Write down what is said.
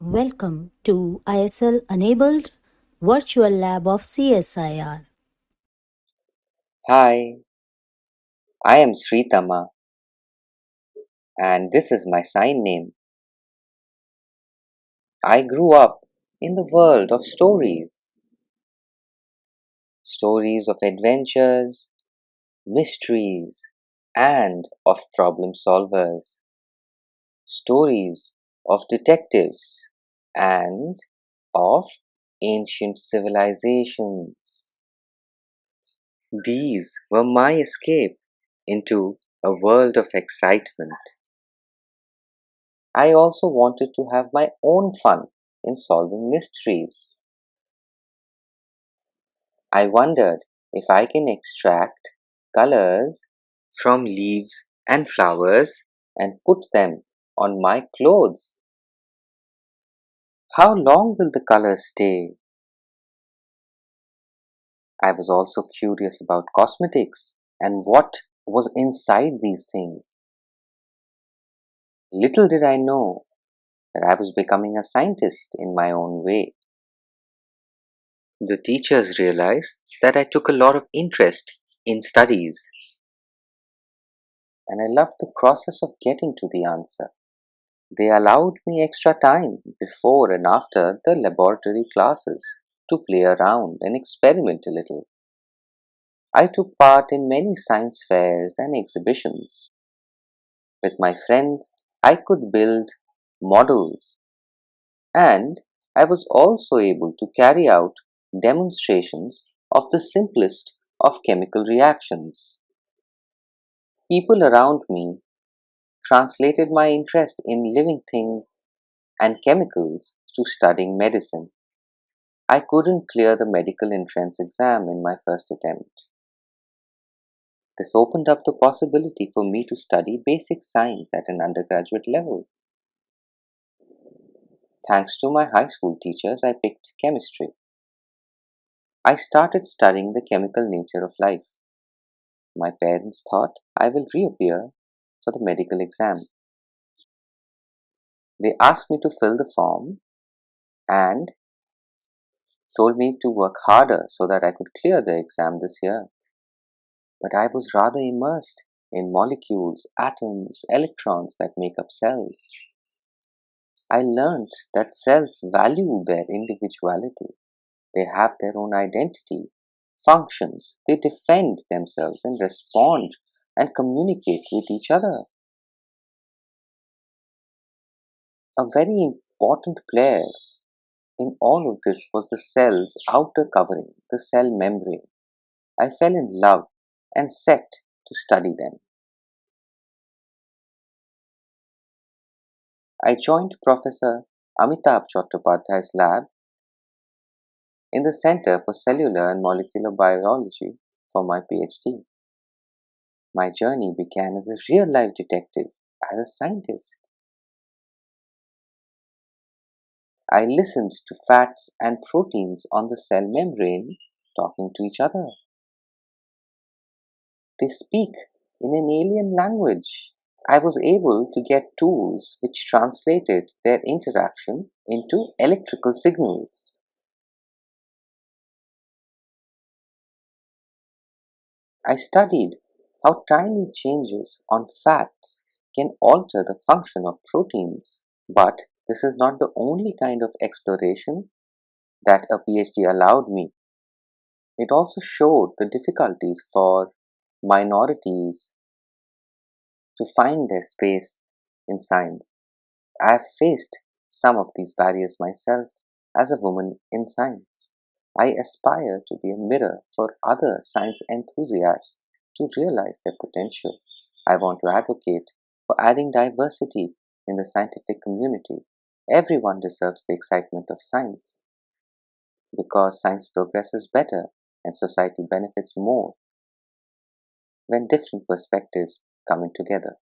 Welcome to ISL Enabled Virtual Lab of CSIR. Hi, I am Sritama and this is my sign name. I grew up in the world of stories. Stories of adventures, mysteries, and of problem solvers. Stories of detectives and of ancient civilizations. These were my escape into a world of excitement. I also wanted to have my own fun in solving mysteries. I wondered if I can extract colors from leaves and flowers and put them on my clothes. How long will the colors stay? I was also curious about cosmetics and what was inside these things. Little did I know that I was becoming a scientist in my own way. The teachers realized that I took a lot of interest in studies, and I loved the process of getting to the answer. They allowed me extra time before and after the laboratory classes to play around and experiment a little. I took part in many science fairs and exhibitions. With my friends, I could build models, and I was also able to carry out demonstrations of the simplest of chemical reactions. People around me translated my interest in living things and chemicals to studying medicine. I couldn't clear the medical entrance exam in my first attempt. This opened up the possibility for me to study basic science at an undergraduate level. Thanks to my high school teachers, I picked chemistry. I started studying the chemical nature of life. My parents thought I will reappear for the medical exam. They asked me to fill the form and told me to work harder so that I could clear the exam this year. But I was rather immersed in molecules, atoms, electrons that make up cells. I learned that cells value their individuality. They have their own identity, functions, they defend themselves and respond and communicate with each other. A very important player in all of this was the cell's outer covering, the cell membrane. I fell in love and set to study them. I joined Professor Amitabh Chattopadhyay's lab in the Center for Cellular and Molecular Biology for my PhD. My journey began as a real life detective, as a scientist. I listened to fats and proteins on the cell membrane talking to each other. They speak in an alien language. I was able to get tools which translated their interaction into electrical signals. I studied how tiny changes on fats can alter the function of proteins. But this is not the only kind of exploration that a PhD allowed me. It also showed the difficulties for minorities to find their space in science. I have faced some of these barriers myself as a woman in science. I aspire to be a mirror for other science enthusiasts to realize their potential. I want to advocate for adding diversity in the scientific community. Everyone deserves the excitement of science because science progresses better and society benefits more when different perspectives come in together.